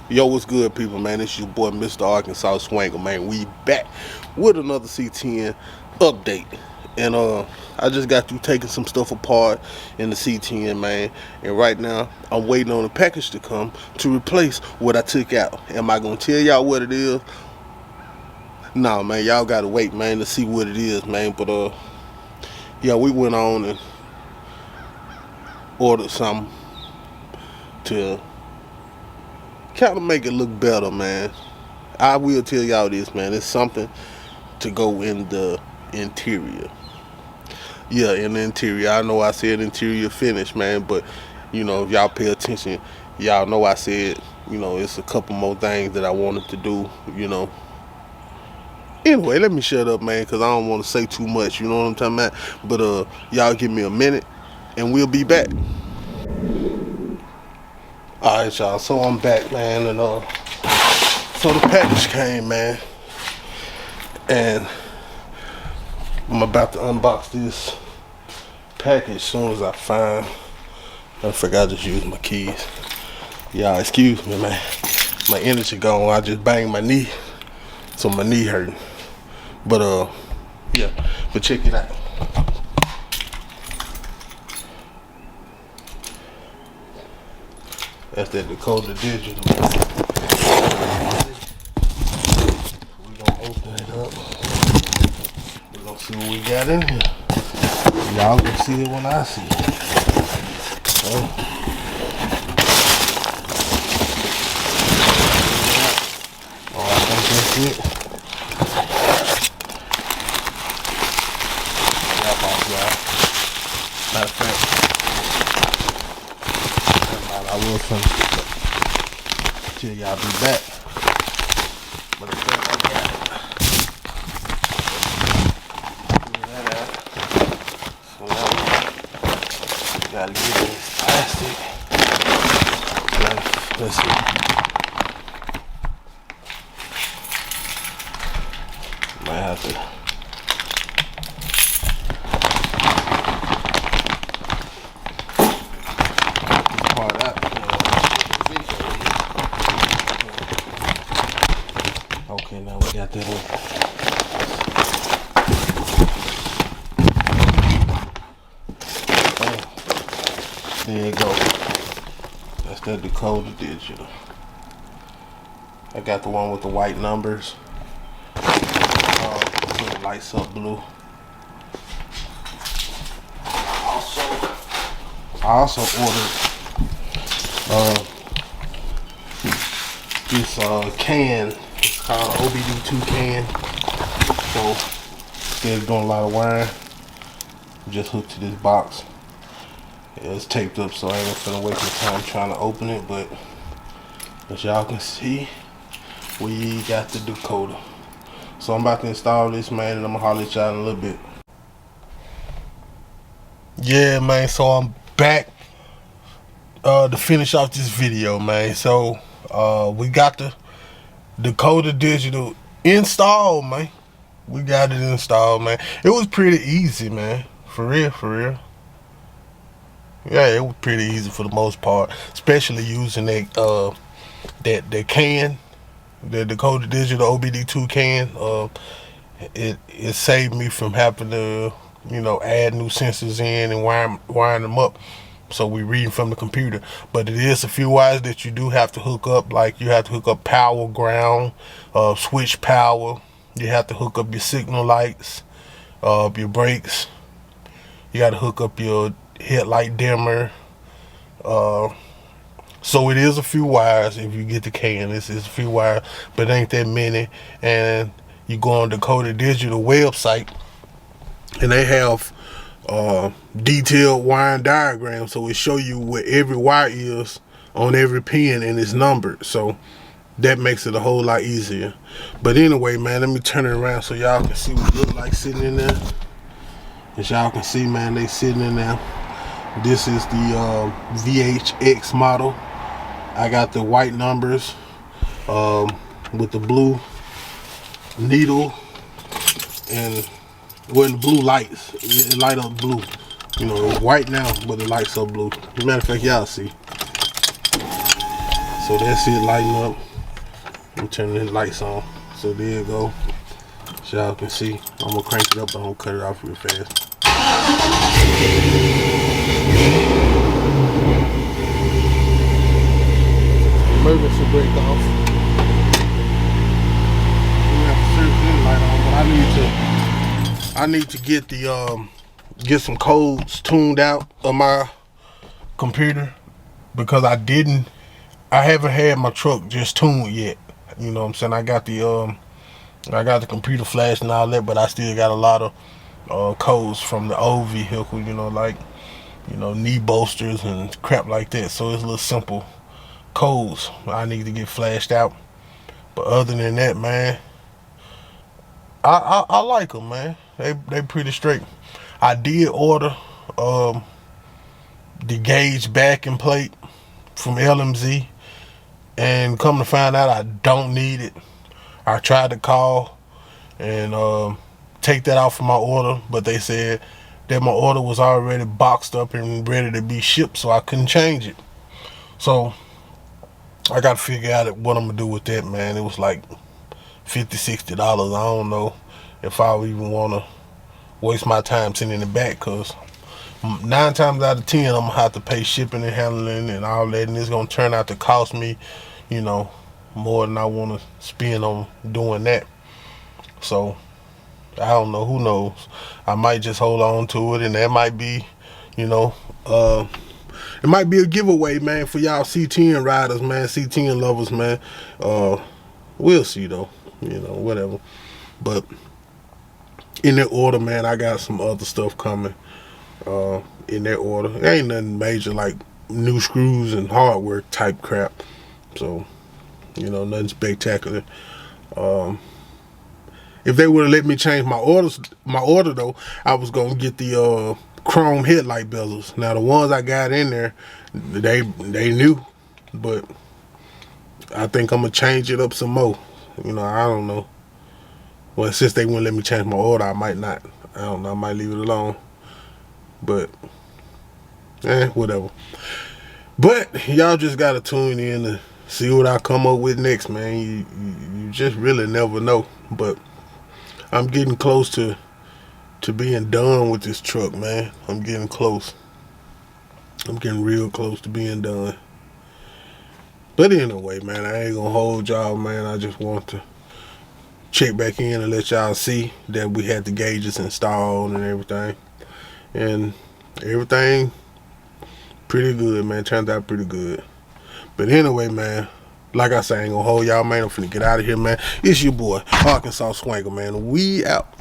Yo, what's good, people, man? It's your boy, Mr. Arkansas Swanger, man. We back with another C10 update. And I just got through taking some stuff apart in the C10, man. And right now, I'm waiting on a package to come to replace what I took out. Am I going to tell y'all what it is? Nah, man, y'all got to wait, man, to see what it is, man. But, yeah, we went on and ordered something to kind of make it look better, man. I will tell y'all this, man. It's something to go in the interior. Yeah, in the interior. I know I said interior finish, man, but you know, if y'all pay attention, y'all know I said, you know, it's a couple more things that I wanted to do, you know. Anyway, let me shut up, man, because I don't want to say too much, you know what I'm talking about? But y'all give me a minute and we'll be back. Alright, y'all, so I'm back, man, and so the package came, man, and I'm about to unbox this package as soon as I find. I forgot to just use my keys. Y'all excuse me, man, my energy gone. I just banged my knee, so my knee hurting. But yeah, but check it out. That's that Dakota Digital. We're gonna open it up. We're gonna see what we got in here. Y'all can see it when I see it. Oh, I think that's it. Y'all. Matter of fact, I will till y'all be back. But I think I got it. So now we gotta get this plastic. Let's see. Might have to. Okay, now we got that one. Oh, there you go. That's that Dakota Digital. I got the one with the white numbers. So it lights up blue. I also ordered this can. It's called OBD2 can. So instead of doing a lot of wiring, just hooked to this box. Yeah, it's taped up, so I ain't gonna waste my time trying to open it. But as y'all can see, we got the Dakota. So I'm about to install this, man, and I'm gonna holler at y'all in a little bit. Yeah, man. So I'm back to finish off this video, man. So we got the Dakota Digital installed, man. We got it installed, man. It was pretty easy, man. For real, for real. Yeah, it was pretty easy for the most part, especially using that can, the Dakota Digital OBD2 can. It saved me from having to, you know, add new sensors in and wiring them up. So we reading from the computer, but it is a few wires that you do have to hook up. Like you have to hook up power, ground, switch power. You have to hook up your signal lights, your brakes. You got to hook up your headlight dimmer. So it is a few wires. If you get the can, it's a few wires, but it ain't that many. And you go on the Dakota Digital website, and they have detailed wiring diagram, so it show you where every wire is on every pin and it's numbered, so that makes it a whole lot easier. But anyway, man, let me turn it around so y'all can see what it look like sitting in there. As y'all can see, man, they sitting in there. This is the VHX model. I got the white numbers with the blue needle and well, the blue lights. It light up blue. You know, it's white now, but it lights up blue. As a matter of fact, y'all see. So that's it lighting up. I'm turning the lights on. So there you go. So y'all can see. I'm gonna crank it up, but I'm gonna cut it off real fast. Emergency brake off. We have to turn the light on, but I need to get the get some codes tuned out of my computer, because I haven't had my truck just tuned yet. You know what I'm saying? I got the computer flash and all that, but I still got a lot of codes from the old vehicle, you know, like, you know, knee bolsters and crap like that. So it's a little simple codes I need to get flashed out. But other than that, man, I like them, man. They pretty straight. I did order the gauge backing plate from LMZ, and come to find out I don't need it. I tried to call and take that off of my order, but they said that my order was already boxed up and ready to be shipped, so I couldn't change it. So I got to figure out what I'm gonna do with that, man. It was like $50-$60. I don't know if I would even want to waste my time sending it back, because 9 times out of 10 I'm gonna have to pay shipping and handling and all that, and it's gonna turn out to cost me, you know, more than I want to spend on doing that. So I don't know, who knows. I might just hold on to it, and that might be, you know, it might be a giveaway, man, for y'all C10 riders, man, C10 lovers, man. We'll see though, you know, whatever. But in that order, man, I got some other stuff coming in that order. It ain't nothing major, like new screws and hardware type crap. So, you know, nothing spectacular. If they would have let me change my order though, I was gonna get the chrome headlight bezels. Now the ones I got in there, they new, but I think I'm gonna change it up some more. You know, I don't know. Well, since they wouldn't let me change my order, I might not. I don't know. I might leave it alone. But whatever. But y'all just gotta tune in to see what I come up with next, man. You just really never know. But I'm getting close to being done with this truck, man. I'm getting close. I'm getting real close to being done. But anyway, man, I ain't gonna hold y'all, man. I just want to check back in and let y'all see that we had the gauges installed and everything. And everything pretty good, man. Turned out pretty good. But anyway, man, like I said, I ain't gonna hold y'all, man. I'm finna get out of here, man. It's your boy, Arkansas Swanger, man. We out.